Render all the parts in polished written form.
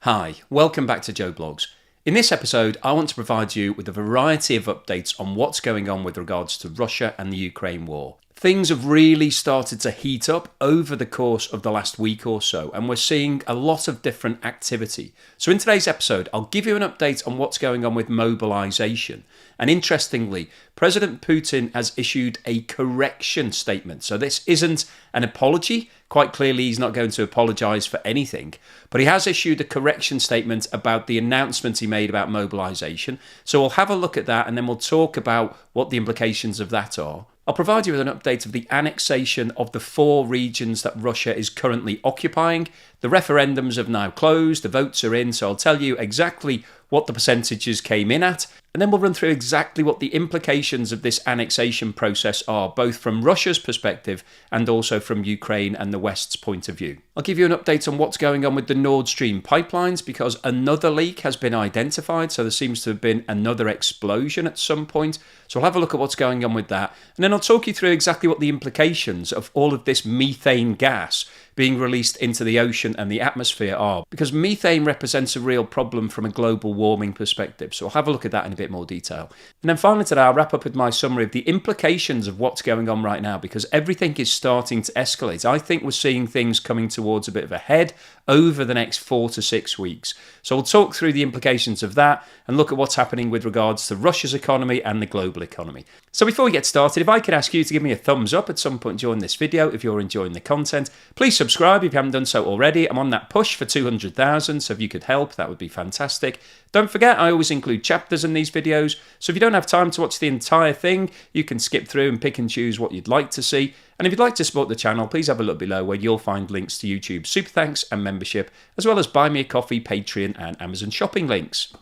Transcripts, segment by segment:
Hi, welcome back to Joe Blogs. In this episode, I want to provide you with a variety of updates on what's going on with regards to Russia and the Ukraine war. Things have really started to heat up over the course of the last week or so, and we're seeing a lot of different activity. So in today's episode, I'll give you an update on what's going on with mobilization. And interestingly, President Putin has issued a correction statement. So this isn't an apology. Quite clearly, he's not going to apologize for anything. But he has issued a correction statement about the announcement he made about mobilization. So we'll have a look at that, and then we'll talk about what the implications of that are. I'll provide you with an update of the annexation of the 4 regions that Russia is currently occupying. The referendums have now closed, the votes are in, so I'll tell you exactly what the percentages came in at, and then we'll run through exactly what the implications of this annexation process are, both from Russia's perspective and also from Ukraine and the West's point of view. I'll give you an update on what's going on with the NORDSTREAM pipelines, because another leak has been identified, so there seems to have been another explosion at some point. So I'll have a look at what's going on with that, and then I'll talk you through exactly what the implications of all of this methane gas being released into the ocean and the atmosphere are, because methane represents a real problem from a global warming perspective. So I'll have a look at that in a bit more detail. And then finally today, I'll wrap up with my summary of the implications of what's going on right now, because everything is starting to escalate. I think we're seeing things coming towards a bit of a head over the next 4 to 6 weeks. So we'll talk through the implications of that and look at what's happening with regards to Russia's economy and the global economy. So before we get started, if I could ask you to give me a thumbs up at some point during this video if you're enjoying the content. Please subscribe if you haven't done so already. I'm on that push for 200,000, so if you could help, that would be fantastic. Don't forget, I always include chapters in these videos, so if you don't have time to watch the entire thing, you can skip through and pick and choose what you'd like to see. And if you'd like to support the channel, please have a look below where you'll find links to YouTube super thanks and membership, as well as Buy Me a Coffee, Patreon and Amazon shopping links.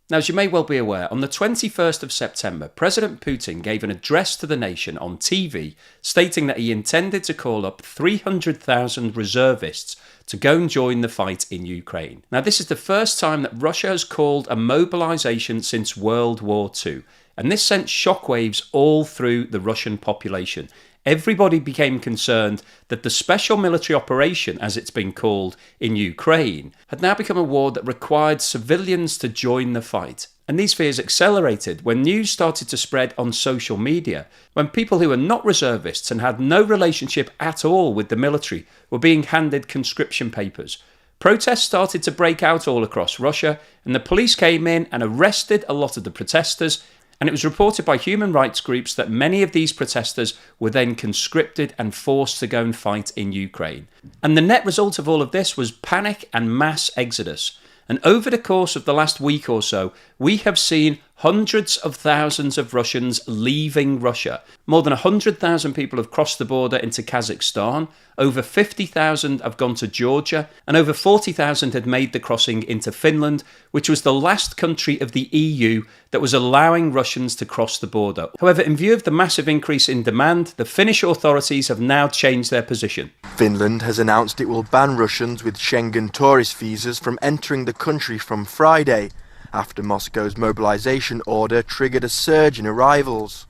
Now, as you may well be aware, on the 21st of September, President Putin gave an address to the nation on TV stating that he intended to call up 300,000 reservists to go and join the fight in Ukraine. Now, this is the first time that Russia has called a mobilization since World War II, and this sent shockwaves all through the Russian population. Everybody became concerned that the special military operation, as it's been called, in Ukraine, had now become a war that required civilians to join the fight. And these fears accelerated when news started to spread on social media, when people who were not reservists and had no relationship at all with the military were being handed conscription papers. Protests started to break out all across Russia, and the police came in and arrested a lot of the protesters. And it was reported by human rights groups that many of these protesters were then conscripted and forced to go and fight in Ukraine. And the net result of all of this was panic and mass exodus. And over the course of the last week or so, we have seen hundreds of thousands of Russians leaving Russia. More than 100,000 people have crossed the border into Kazakhstan, over 50,000 have gone to Georgia, and over 40,000 had made the crossing into Finland, which was the last country of the EU that was allowing Russians to cross the border. However, in view of the massive increase in demand, the Finnish authorities have now changed their position. Finland has announced it will ban Russians with Schengen tourist visas from entering the country from Friday, after Moscow's mobilization order triggered a surge in arrivals.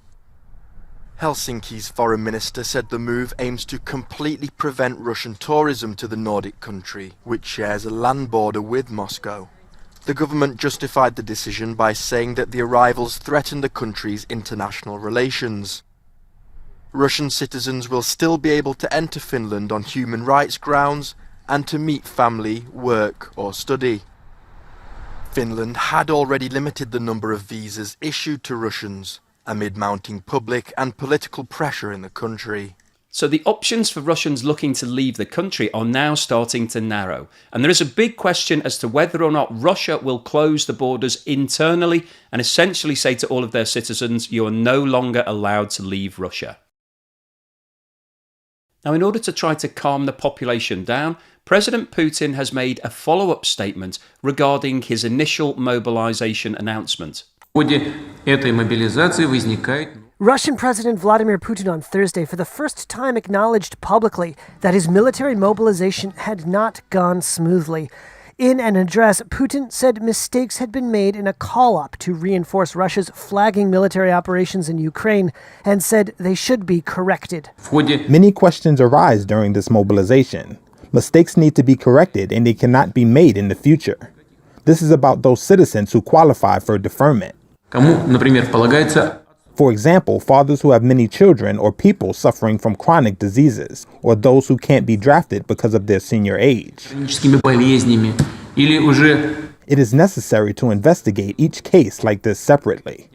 Helsinki's foreign minister said the move aims to completely prevent Russian tourism to the Nordic country, which shares a land border with Moscow. The government justified the decision by saying that the arrivals threaten the country's international relations. Russian citizens will still be able to enter Finland on human rights grounds and to meet family, work or study. Finland had already limited the number of visas issued to Russians, amid mounting public and political pressure in the country. So the options for Russians looking to leave the country are now starting to narrow. And there is a big question as to whether or not Russia will close the borders internally and essentially say to all of their citizens, you are no longer allowed to leave Russia. Now, in order to try to calm the population down, President Putin has made a follow-up statement regarding his initial mobilization announcement. Russian President Vladimir Putin on Thursday for the first time acknowledged publicly that his military mobilization had not gone smoothly. In an address, Putin said mistakes had been made in a call-up to reinforce Russia's flagging military operations in Ukraine and said they should be corrected. Many questions arise during this mobilization, Mistakes need to be corrected and they cannot be made in the future. This is about those citizens who qualify for deferment. Кому, например, полагается For example, fathers who have many children or people suffering from chronic diseases, or those who can't be drafted because of their senior age. хроническими болезнями или уже It is necessary to investigate each case like this separately.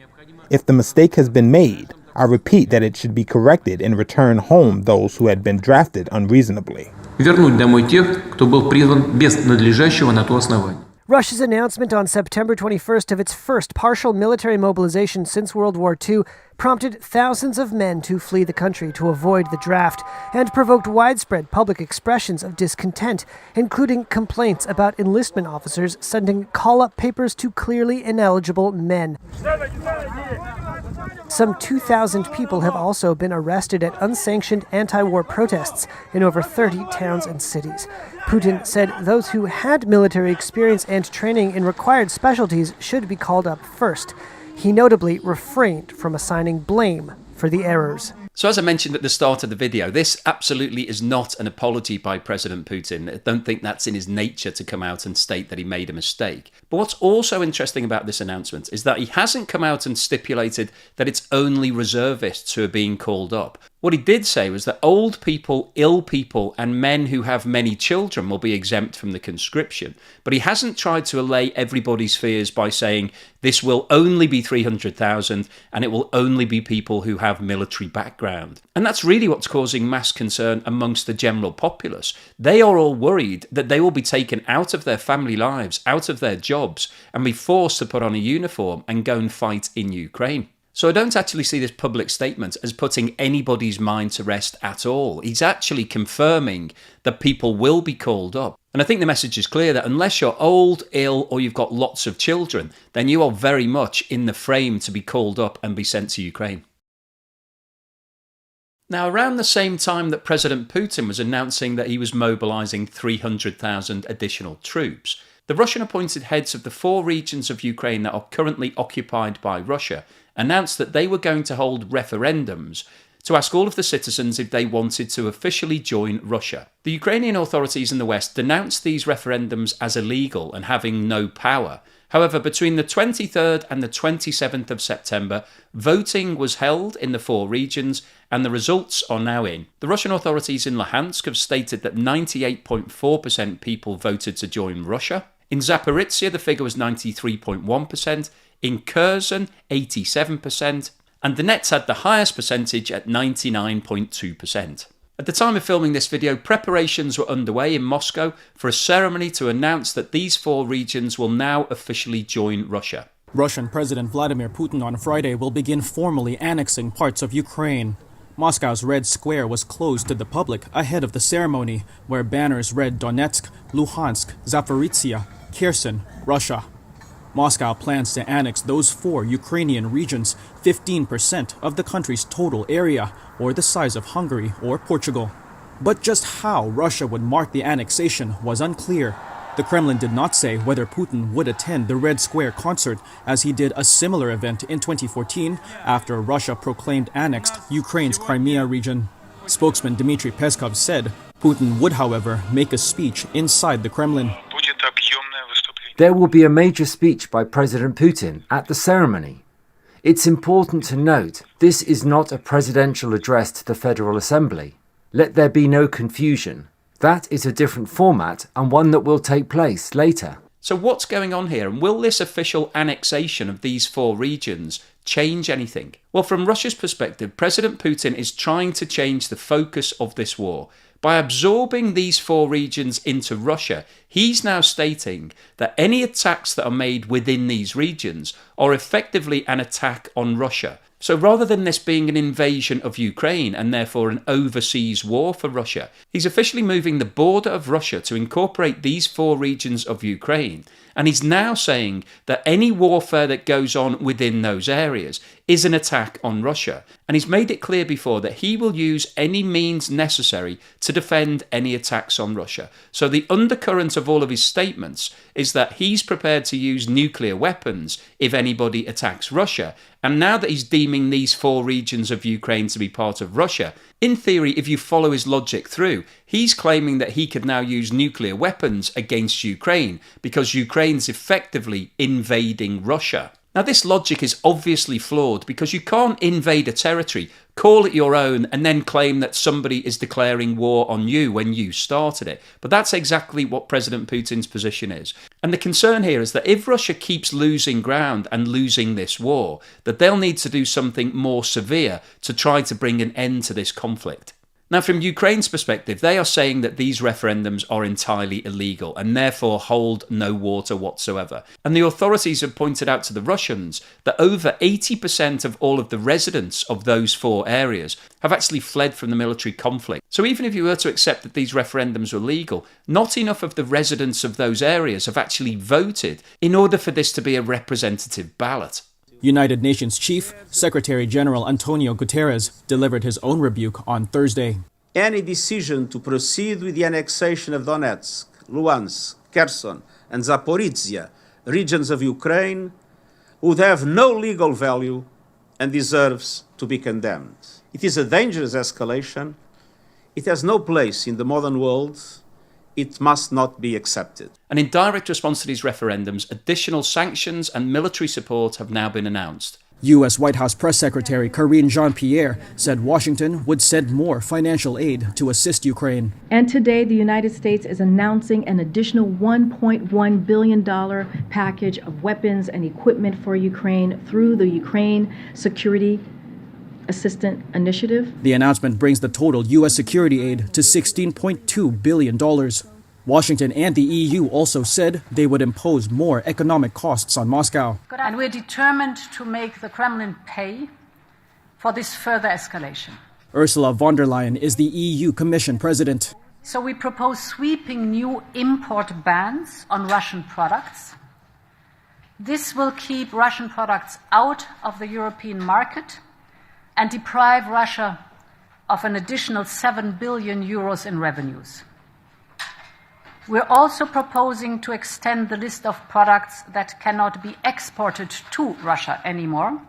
If the mistake has been made, I repeat that it should be corrected and return home those who had been drafted unreasonably. вернуть домой тех, кто был призван без надлежащего на то основания. Russia's announcement on September 21st of its first partial military mobilization since World War II prompted thousands of men to flee the country to avoid the draft and provoked widespread public expressions of discontent, including complaints about enlistment officers sending call-up papers to clearly ineligible men. Some 2,000 people have also been arrested at unsanctioned anti-war protests in over 30 towns and cities. Putin said those who had military experience and training in required specialties should be called up first. He notably refrained from assigning blame for the errors. So as I mentioned at the start of the video, this absolutely is not an apology by President Putin. I don't think that's in his nature to come out and state that he made a mistake. But what's also interesting about this announcement is that he hasn't come out and stipulated that it's only reservists who are being called up. What he did say was that old people, ill people, and men who have many children will be exempt from the conscription. But he hasn't tried to allay everybody's fears by saying this will only be 300,000 and it will only be people who have military background. And that's really what's causing mass concern amongst the general populace. They are all worried that they will be taken out of their family lives, out of their jobs, and be forced to put on a uniform and go and fight in Ukraine. So I don't actually see this public statement as putting anybody's mind to rest at all. He's actually confirming that people will be called up. And I think the message is clear that unless you're old, ill, or you've got lots of children, then you are very much in the frame to be called up and be sent to Ukraine. Now, around the same time that President Putin was announcing that he was mobilising 300,000 additional troops, the Russian-appointed heads of the 4 regions of Ukraine that are currently occupied by Russia announced that they were going to hold referendums to ask all of the citizens if they wanted to officially join Russia. The Ukrainian authorities in the West denounced these referendums as illegal and having no power. However, between the 23rd and the 27th of September, voting was held in the 4 regions and the results are now in. The Russian authorities in Luhansk have stated that 98.4% people voted to join Russia. In Zaporizhia, the figure was 93.1%. In Kherson, 87%, and Donetsk had the highest percentage at 99.2%. At the time of filming this video, preparations were underway in Moscow for a ceremony to announce that these 4 regions will now officially join Russia. Russian President Vladimir Putin on Friday will begin formally annexing parts of Ukraine. Moscow's Red Square was closed to the public ahead of the ceremony, where banners read Donetsk, Luhansk, Zaporizhia, Kherson, Russia. Moscow plans to annex those 4 Ukrainian regions, 15% of the country's total area, or the size of Hungary or Portugal. But just how Russia would mark the annexation was unclear. The Kremlin did not say whether Putin would attend the Red Square concert, as he did a similar event in 2014 after Russia proclaimed annexed Ukraine's Crimea region. Spokesman Dmitry Peskov said Putin would, however, make a speech inside the Kremlin. There will be a major speech by President Putin at the ceremony. It's important to note this is not a presidential address to the Federal Assembly. Let there be no confusion. That is a different format and one that will take place later. So what's going on here, and will this official annexation of these 4 regions change anything? Well, from Russia's perspective, President Putin is trying to change the focus of this war. By absorbing these 4 regions into Russia, he's now stating that any attacks that are made within these regions are effectively an attack on Russia. So rather than this being an invasion of Ukraine and therefore an overseas war for Russia, he's officially moving the border of Russia to incorporate these 4 regions of Ukraine. And he's now saying that any warfare that goes on within those areas is an attack on Russia. And he's made it clear before that he will use any means necessary to defend any attacks on Russia. So the undercurrent of all of his statements is that he's prepared to use nuclear weapons if anybody attacks Russia. And now that he's deeming these 4 regions of Ukraine to be part of Russia, in theory, if you follow his logic through, he's claiming that he could now use nuclear weapons against Ukraine because Ukraine's effectively invading Russia. Now, this logic is obviously flawed because you can't invade a territory, call it your own, and then claim that somebody is declaring war on you when you started it. But that's exactly what President Putin's position is. And the concern here is that if Russia keeps losing ground and losing this war, that they'll need to do something more severe to try to bring an end to this conflict. Now, from Ukraine's perspective, they are saying that these referendums are entirely illegal and therefore hold no water whatsoever. And the authorities have pointed out to the Russians that over 80% of all of the residents of those 4 areas have actually fled from the military conflict. So even if you were to accept that these referendums were legal, not enough of the residents of those areas have actually voted in order for this to be a representative ballot. United Nations Chief Secretary General Antonio Guterres delivered his own rebuke on Thursday. Any decision to proceed with the annexation of Donetsk, Luhansk, Kherson, and Zaporizhia regions of Ukraine would have no legal value and deserves to be condemned. It is a dangerous escalation. It has no place in the modern world. It must not be accepted. And in direct response to these referendums, additional sanctions and military support have now been announced. U.S. White House Press Secretary Karine Jean-Pierre said Washington would send more financial aid to assist Ukraine. And today, the United States is announcing an additional $1.1 billion package of weapons and equipment for Ukraine through the Ukraine Security Assistance Initiative. The announcement brings the total U.S. security aid to $16.2 billion. Washington and the EU also said they would impose more economic costs on Moscow. And we're determined to make the Kremlin pay for this further escalation. Ursula von der Leyen is the EU Commission president. So we propose sweeping new import bans on Russian products. This will keep Russian products out of the European market and deprive Russia of an additional 7 billion euros in revenues. We're also proposing to extend the list of products that cannot be exported to Russia anymore.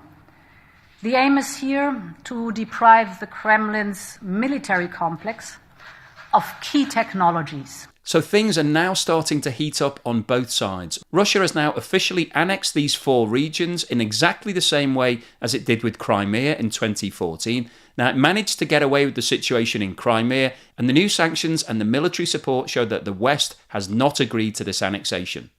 The aim is here to deprive the Kremlin's military complex of key technologies. So things are now starting to heat up on both sides. Russia has now officially annexed these 4 regions in exactly the same way as it did with Crimea in 2014. Now, it managed to get away with the situation in Crimea, and the new sanctions and the military support show that the West has not agreed to this annexation.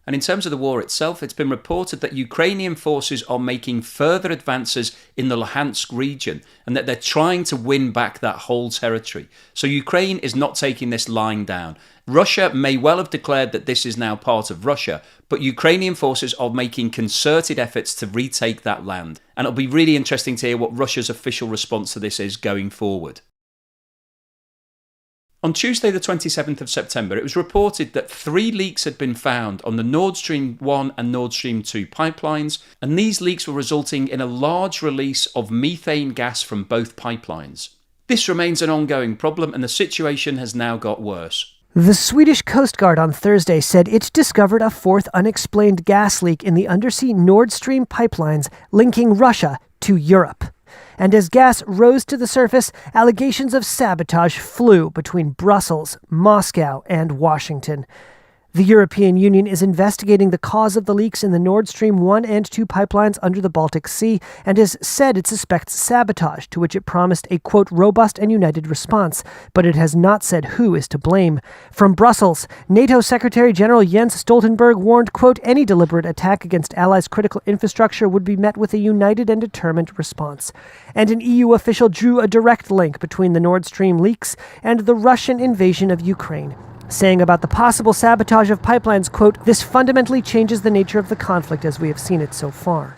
And in terms of the war itself, it's been reported that Ukrainian forces are making further advances in the Luhansk region and that they're trying to win back that whole territory. So Ukraine is not taking this lying down. Russia may well have declared that this is now part of Russia, but Ukrainian forces are making concerted efforts to retake that land. And it'll be really interesting to hear what Russia's official response to this is going forward. On Tuesday the 27th of September, it was reported that 3 leaks had been found on the Nord Stream 1 and Nord Stream 2 pipelines, and these leaks were resulting in a large release of methane gas from both pipelines. This remains an ongoing problem, and the situation has now got worse. The Swedish Coast Guard on Thursday said it discovered a 4th unexplained gas leak in the undersea Nord Stream pipelines linking Russia to Europe. And as gas rose to the surface, allegations of sabotage flew between Brussels, Moscow, and Washington. The European Union is investigating the cause of the leaks in the Nord Stream 1 and 2 pipelines under the Baltic Sea and has said it suspects sabotage, to which it promised a, quote, robust and united response, but it has not said who is to blame. From Brussels, NATO Secretary General Jens Stoltenberg warned, quote, any deliberate attack against allies' critical infrastructure would be met with a united and determined response. And an EU official drew a direct link between the Nord Stream leaks and the Russian invasion of Ukraine, saying about the possible sabotage of pipelines, quote, this fundamentally changes the nature of the conflict as we have seen it so far.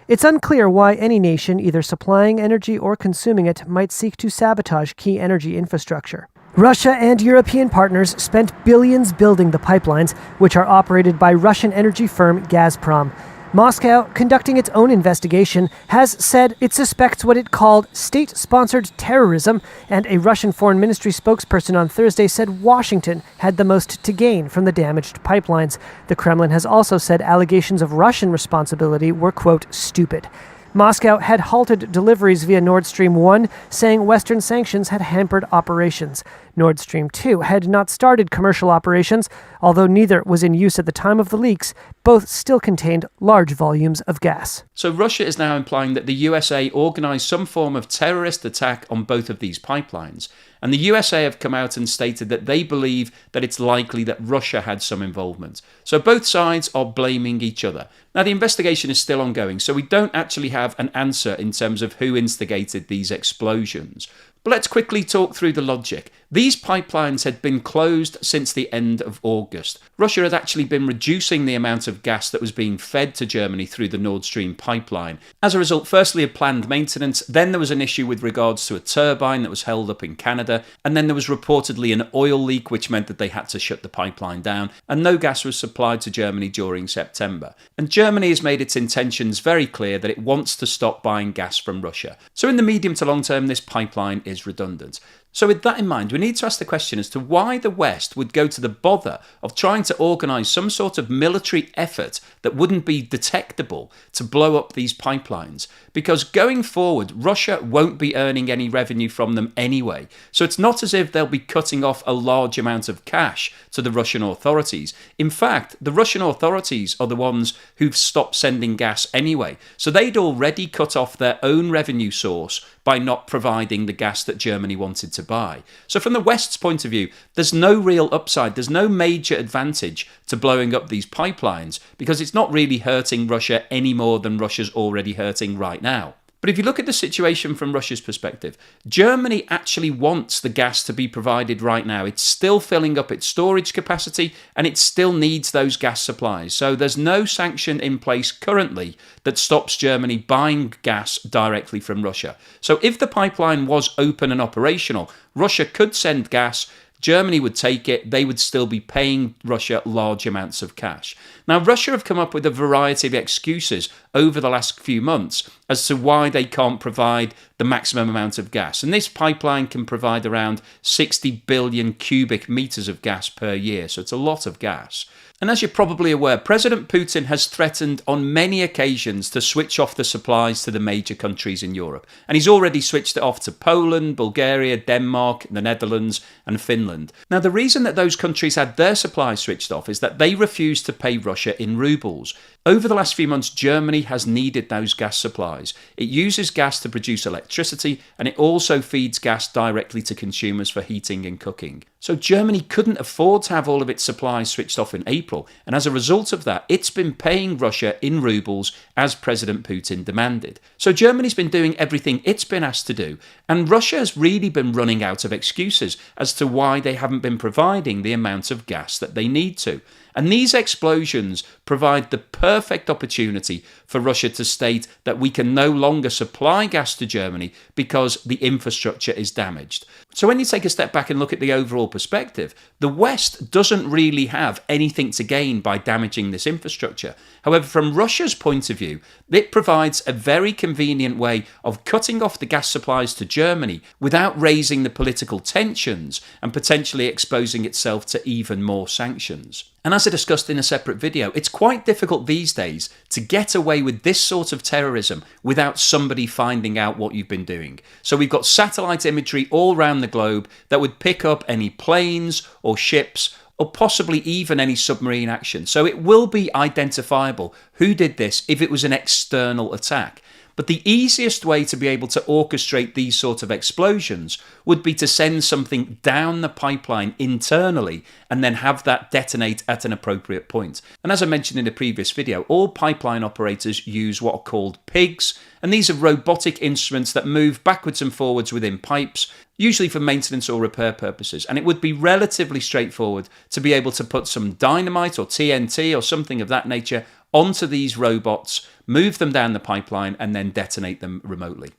It's unclear why any nation, either supplying energy or consuming it, might seek to sabotage key energy infrastructure. Russia and European partners spent billions building the pipelines, which are operated by Russian energy firm Gazprom. Moscow, conducting its own investigation, has said it suspects what it called state-sponsored terrorism, and a Russian Foreign Ministry spokesperson on Thursday said Washington had the most to gain from the damaged pipelines. The Kremlin has also said allegations of Russian responsibility were, quote, stupid. Moscow had halted deliveries via Nord Stream 1, saying Western sanctions had hampered operations. Nord Stream 2 had not started commercial operations, although neither was in use at the time of the leaks. Both still contained large volumes of gas. So Russia is now implying that the USA organised some form of terrorist attack on both of these pipelines. And the USA have come out and stated that they believe that it's likely that Russia had some involvement. So both sides are blaming each other. Now, the investigation is still ongoing, so we don't actually have an answer in terms of who instigated these explosions. But let's quickly talk through the logic. These pipelines had been closed since the end of August. Russia had actually been reducing the amount of gas that was being fed to Germany through the Nord Stream pipeline. As a result, firstly, of planned maintenance, then there was an issue with regards to a turbine that was held up in Canada, and then there was reportedly an oil leak, which meant that they had to shut the pipeline down, and no gas was supplied to Germany during September. And Germany has made its intentions very clear that it wants to stop buying gas from Russia. So in the medium to long term, this pipeline is redundant. So with that in mind, we need to ask the question as to why the West would go to the bother of trying to organise some sort of military effort that wouldn't be detectable to blow up these pipelines. Because going forward, Russia won't be earning any revenue from them anyway. So it's not as if they'll be cutting off a large amount of cash to the Russian authorities. In fact, the Russian authorities are the ones who've stopped sending gas anyway. So they'd already cut off their own revenue source by not providing the gas that Germany wanted to buy. So from the West's point of view, there's no real upside, there's no major advantage to blowing up these pipelines because it's not really hurting Russia any more than Russia's already hurting right now. But if you look at the situation from Russia's perspective, Germany actually wants the gas to be provided right now. It's still filling up its storage capacity and it still needs those gas supplies. So there's no sanction in place currently that stops Germany buying gas directly from Russia. So if the pipeline was open and operational, Russia could send gas. Germany would take it, they would still be paying Russia large amounts of cash. Now, Russia have come up with a variety of excuses over the last few months as to why they can't provide the maximum amount of gas. And this pipeline can provide around 60 billion cubic meters of gas per year, so it's a lot of gas. And as you're probably aware, President Putin has threatened on many occasions to switch off the supplies to the major countries in Europe. And he's already switched it off to Poland, Bulgaria, Denmark, the Netherlands and Finland. Now, the reason that those countries had their supplies switched off is that they refused to pay Russia in rubles. Over the last few months, Germany has needed those gas supplies. It uses gas to produce electricity and it also feeds gas directly to consumers for heating and cooking. So Germany couldn't afford to have all of its supplies switched off in April, and as a result of that, it's been paying Russia in rubles as President Putin demanded. So Germany's been doing everything it's been asked to do, and Russia has really been running out of excuses as to why they haven't been providing the amount of gas that they need to. And these explosions provide the perfect opportunity for Russia to state that we can no longer supply gas to Germany because the infrastructure is damaged. So when you take a step back and look at the overall perspective, the West doesn't really have anything to gain by damaging this infrastructure. However, from Russia's point of view, it provides a very convenient way of cutting off the gas supplies to Germany without raising the political tensions and potentially exposing itself to even more sanctions. And as I discussed in a separate video, it's quite difficult these days to get away with this sort of terrorism without somebody finding out what you've been doing. So we've got satellite imagery all around the globe that would pick up any planes or ships or possibly even any submarine action. So it will be identifiable who did this if it was an external attack. But the easiest way to be able to orchestrate these sort of explosions would be to send something down the pipeline internally and then have that detonate at an appropriate point. And as I mentioned in a previous video, all pipeline operators use what are called pigs, and these are robotic instruments that move backwards and forwards within pipes, usually for maintenance or repair purposes. And it would be relatively straightforward to be able to put some dynamite or TNT or something of that nature onto these robots, move them down the pipeline and then detonate them remotely.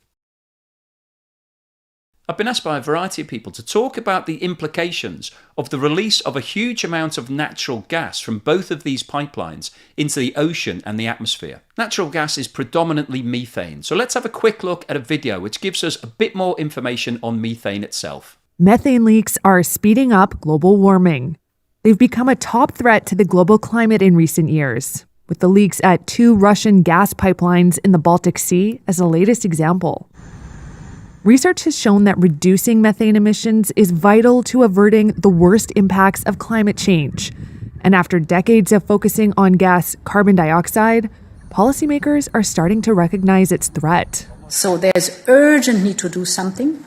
I've been asked by a variety of people to talk about the implications of the release of a huge amount of natural gas from both of these pipelines into the ocean and the atmosphere. Natural gas is predominantly methane, so let's have a quick look at a video which gives us a bit more information on methane itself. Methane leaks are speeding up global warming. They've become a top threat to the global climate in recent years, with the leaks at 2 Russian gas pipelines in the Baltic Sea as the latest example. Research has shown that reducing methane emissions is vital to averting the worst impacts of climate change. And after decades of focusing on gas carbon dioxide, policymakers are starting to recognize its threat. So there's urgent need to do something,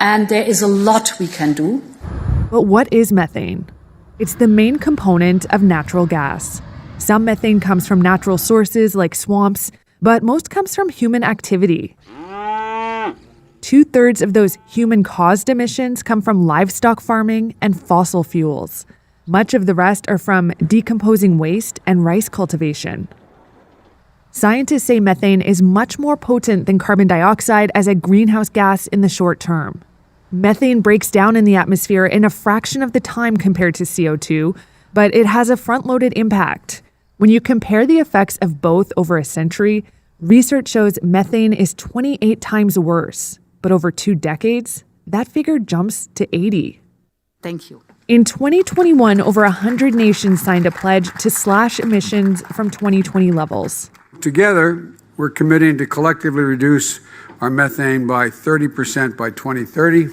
and there is a lot we can do. But what is methane? It's the main component of natural gas. Some methane comes from natural sources like swamps, but most comes from human activity. 2/3 of those human-caused emissions come from livestock farming and fossil fuels. Much of the rest are from decomposing waste and rice cultivation. Scientists say methane is much more potent than carbon dioxide as a greenhouse gas in the short term. Methane breaks down in the atmosphere in a fraction of the time compared to CO2, but it has a front-loaded impact. When you compare the effects of both over a century, research shows methane is 28 times worse. But over 2 decades, that figure jumps to 80. Thank you. In 2021, over 100 nations signed a pledge to slash emissions from 2020 levels. Together, we're committing to collectively reduce our methane by 30% by 2030,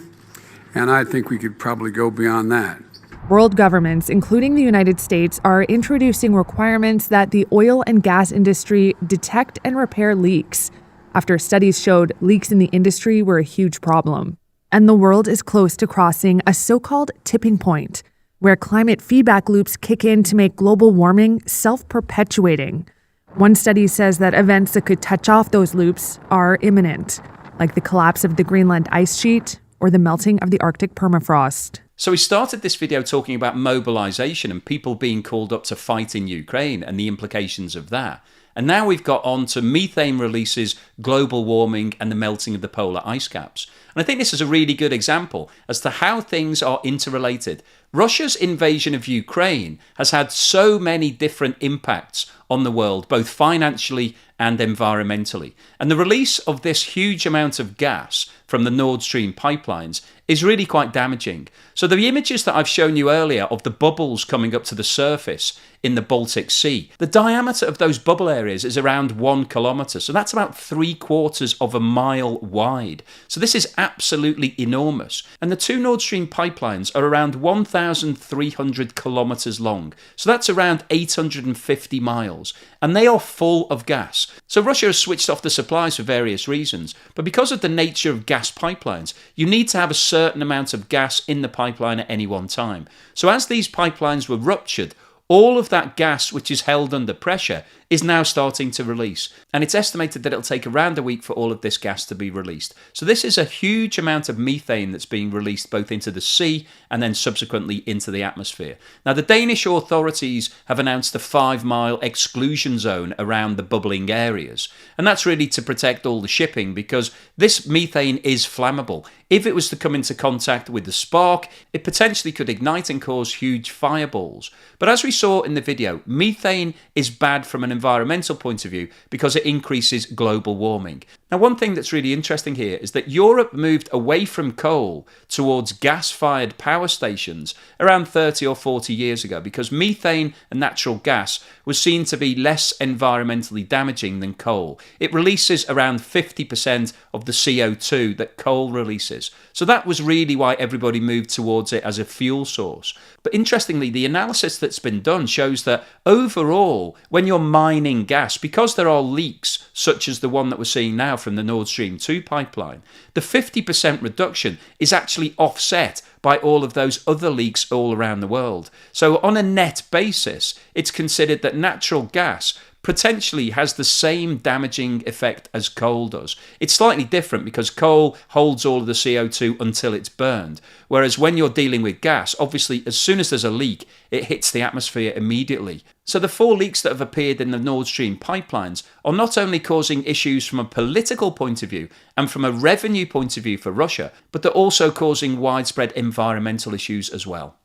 and I think we could probably go beyond that. World governments, including the United States, are introducing requirements that the oil and gas industry detect and repair leaks, after studies showed leaks in the industry were a huge problem. And the world is close to crossing a so-called tipping point, where climate feedback loops kick in to make global warming self-perpetuating. One study says that events that could touch off those loops are imminent, like the collapse of the Greenland ice sheet or the melting of the Arctic permafrost. So we started this video talking about mobilization and people being called up to fight in Ukraine and the implications of that. And now we've got on to methane releases, global warming, and the melting of the polar ice caps. And I think this is a really good example as to how things are interrelated. Russia's invasion of Ukraine has had so many different impacts on the world, both financially and environmentally. And the release of this huge amount of gas from the Nord Stream pipelines is really quite damaging. So the images that I've shown you earlier of the bubbles coming up to the surface in the Baltic Sea, the diameter of those bubble areas is around 1 kilometre. So that's about 3/4 of a mile wide. So this is absolutely enormous. And the 2 Nord Stream pipelines are around 1,300 kilometres long. So that's around 850 miles. And they are full of gas. So Russia has switched off the supplies for various reasons. But because of the nature of gas pipelines, you need to have a certain amount of gas in the pipeline at any one time. So as these pipelines were ruptured, all of that gas which is held under pressure is now starting to release. And it's estimated that it'll take around a week for all of this gas to be released. So this is a huge amount of methane that's being released both into the sea and then subsequently into the atmosphere. Now, the Danish authorities have announced a 5-mile exclusion zone around the bubbling areas. And that's really to protect all the shipping because this methane is flammable. If it was to come into contact with the spark, it potentially could ignite and cause huge fireballs. But as we saw in the video, methane is bad from an environmental point of view because it increases global warming. Now, one thing that's really interesting here is that Europe moved away from coal towards gas-fired power stations around 30 or 40 years ago because methane and natural gas was seen to be less environmentally damaging than coal. It releases around 50% of the CO2 that coal releases. So that was really why everybody moved towards it as a fuel source. But interestingly, the analysis that's been done shows that overall, when you're mining gas, because there are leaks such as the one that we're seeing now from the Nord Stream 2 pipeline, the 50% reduction is actually offset by all of those other leaks all around the world. So on a net basis, it's considered that natural gas potentially has the same damaging effect as coal does. It's slightly different because coal holds all of the CO2 until it's burned, whereas when you're dealing with gas, obviously as soon as there's a leak, it hits the atmosphere immediately. So the 4 leaks that have appeared in the Nord Stream pipelines are not only causing issues from a political point of view and from a revenue point of view for Russia, but they're also causing widespread environmental issues as well.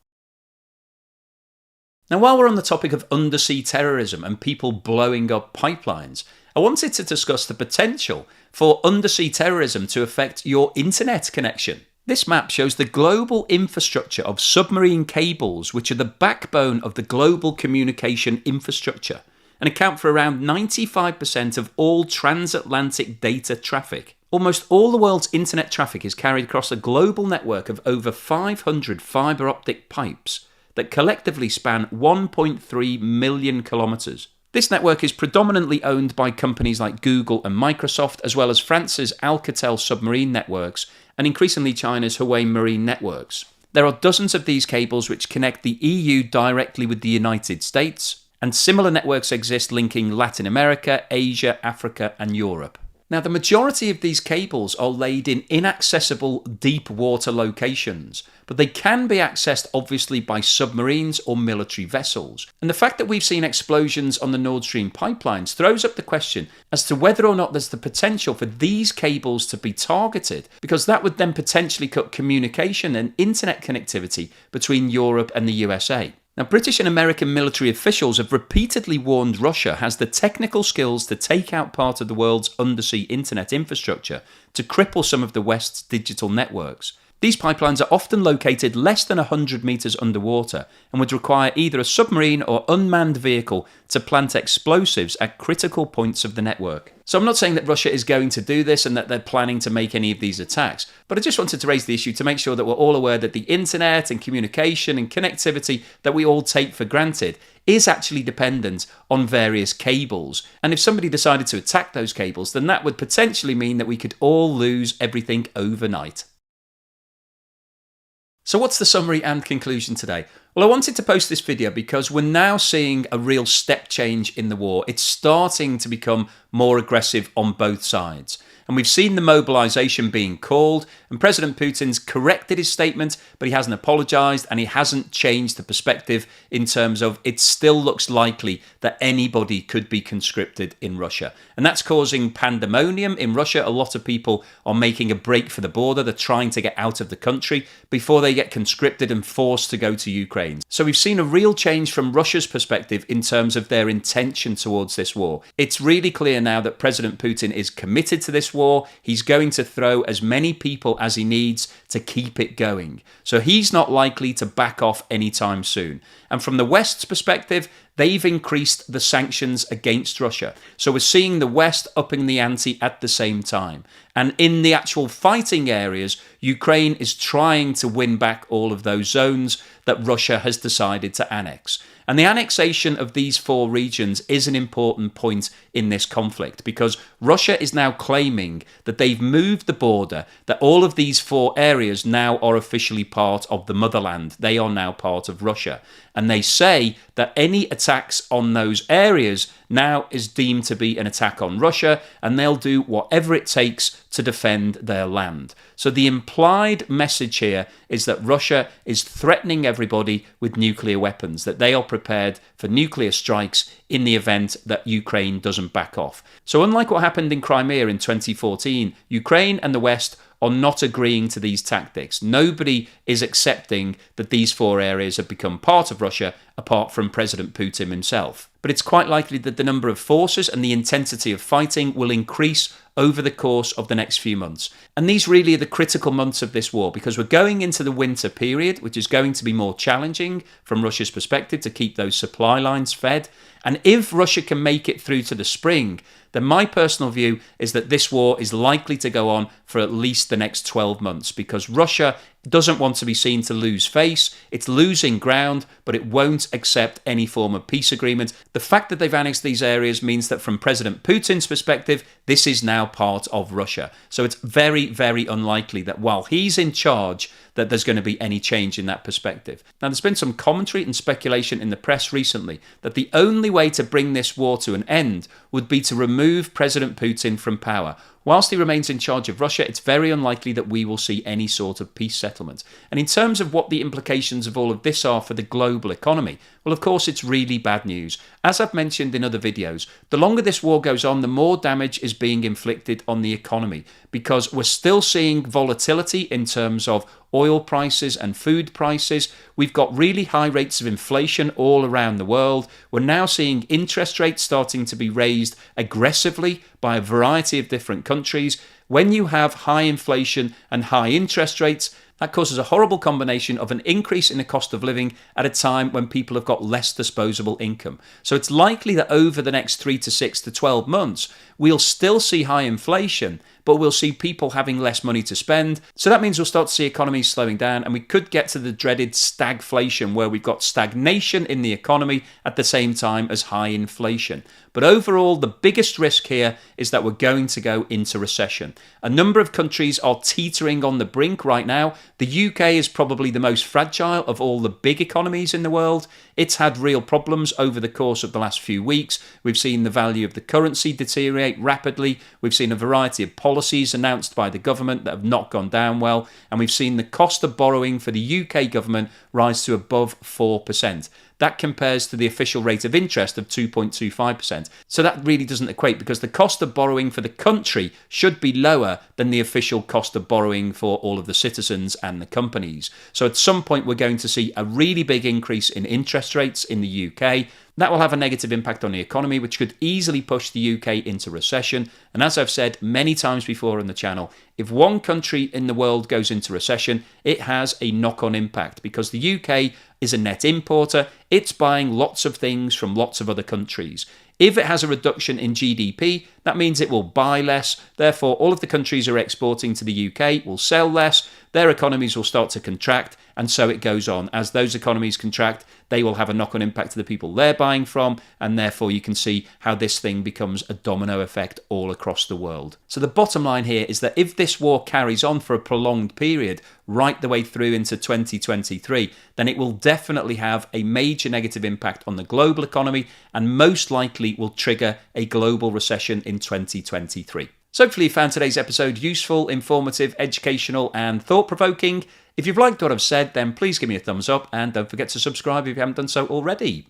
Now, while we're on the topic of undersea terrorism and people blowing up pipelines, I wanted to discuss the potential for undersea terrorism to affect your internet connection. This map shows the global infrastructure of submarine cables, which are the backbone of the global communication infrastructure and account for around 95% of all transatlantic data traffic. Almost all the world's internet traffic is carried across a global network of over 500 fibre optic pipes that collectively span 1.3 million kilometres. This network is predominantly owned by companies like Google and Microsoft, as well as France's Alcatel submarine networks and increasingly China's Huawei marine networks. There are dozens of these cables which connect the EU directly with the United States, and similar networks exist linking Latin America, Asia, Africa and Europe. Now, the majority of these cables are laid in inaccessible deep water locations, but they can be accessed obviously by submarines or military vessels. And the fact that we've seen explosions on the Nord Stream pipelines throws up the question as to whether or not there's the potential for these cables to be targeted, because that would then potentially cut communication and internet connectivity between Europe and the USA. Now, British and American military officials have repeatedly warned Russia has the technical skills to take out part of the world's undersea internet infrastructure to cripple some of the West's digital networks. These pipelines are often located less than 100 metres underwater and would require either a submarine or unmanned vehicle to plant explosives at critical points of the network. So I'm not saying that Russia is going to do this and that they're planning to make any of these attacks, but I just wanted to raise the issue to make sure that we're all aware that the internet and communication and connectivity that we all take for granted is actually dependent on various cables. And if somebody decided to attack those cables, then that would potentially mean that we could all lose everything overnight. So what's the summary and conclusion today? Well, I wanted to post this video because we're now seeing a real step change in the war. It's starting to become more aggressive on both sides. And we've seen the mobilization being called, and President Putin's corrected his statement, but he hasn't apologized and he hasn't changed the perspective in terms of it still looks likely that anybody could be conscripted in Russia. And that's causing pandemonium in Russia. A lot of people are making a break for the border. They're trying to get out of the country before they get conscripted and forced to go to Ukraine. So we've seen a real change from Russia's perspective in terms of their intention towards this war. It's really clear now that President Putin is committed to this war. He's going to throw as many people as he needs to keep it going. So he's not likely to back off anytime soon. And from the West's perspective, they've increased the sanctions against Russia. So we're seeing the West upping the ante at the same time. And in the actual fighting areas, Ukraine is trying to win back all of those zones that Russia has decided to annex. And the annexation of these 4 regions is an important point in this conflict because Russia is now claiming that they've moved the border, that all of these 4 areas now are officially part of the motherland. They are now part of Russia. And they say that any attacks on those areas now is deemed to be an attack on Russia, and they'll do whatever it takes to defend their land. So the implied message here is that Russia is threatening everybody with nuclear weapons, that they are prepared for nuclear strikes in the event that Ukraine doesn't back off. So unlike what happened in Crimea in 2014, Ukraine and the West are not agreeing to these tactics. Nobody is accepting that these 4 areas have become part of Russia apart from President Putin himself. But it's quite likely that the number of forces and the intensity of fighting will increase over the course of the next few months. And these really are the critical months of this war because we're going into the winter period, which is going to be more challenging from Russia's perspective to keep those supply lines fed. And if Russia can make it through to the spring, then my personal view is that this war is likely to go on for at least the next 12 months because Russia doesn't want to be seen to lose face. It's losing ground, but it won't accept any form of peace agreement. The fact that they've annexed these areas means that from President Putin's perspective, this is now now part of Russia. So it's very, very unlikely that while he's in charge, that there's going to be any change in that perspective. Now, there's been some commentary and speculation in the press recently that the only way to bring this war to an end would be to remove President Putin from power. Whilst he remains in charge of Russia, it's very unlikely that we will see any sort of peace settlement. And in terms of what the implications of all of this are for the global economy, well, of course, it's really bad news. As I've mentioned in other videos, the longer this war goes on, the more damage is being inflicted on the economy, because we're still seeing volatility in terms of oil prices and food prices. We've got really high rates of inflation all around the world. We're now seeing interest rates starting to be raised aggressively by a variety of different countries. When you have high inflation and high interest rates, that causes a horrible combination of an increase in the cost of living at a time when people have got less disposable income. So it's likely that over the next 3 to 6 to 12 months, we'll still see high inflation, but we'll see people having less money to spend. So that means we'll start to see economies slowing down, and we could get to the dreaded stagflation, where we've got stagnation in the economy at the same time as high inflation. But overall, the biggest risk here is that we're going to go into recession. A number of countries are teetering on the brink right now. The UK is probably the most fragile of all the big economies in the world. It's had real problems over the course of the last few weeks. We've seen the value of the currency deteriorate rapidly. We've seen a variety of policies announced by the government that have not gone down well. And we've seen the cost of borrowing for the UK government rise to above 4%. That compares to the official rate of interest of 2.25%. So that really doesn't equate, because the cost of borrowing for the country should be lower than the official cost of borrowing for all of the citizens and the companies. So at some point, we're going to see a really big increase in interest rates in the UK. That will have a negative impact on the economy, which could easily push the UK into recession. And as I've said many times before on the channel, if one country in the world goes into recession, it has a knock-on impact, because the UK is a net importer. It's buying lots of things from lots of other countries. If it has a reduction in GDP, that means it will buy less. Therefore, all of the countries who are exporting to the UK will sell less. Their economies will start to contract, and so it goes on. As those economies contract, they will have a knock-on impact to the people they're buying from, and therefore you can see how this thing becomes a domino effect all across the world. So the bottom line here is that if this war carries on for a prolonged period, right the way through into 2023, then it will definitely have a major negative impact on the global economy, and most likely will trigger a global recession in 2023. So hopefully you found today's episode useful, informative, educational, and thought-provoking. If you've liked what I've said, then please give me a thumbs up, and don't forget to subscribe if you haven't done so already.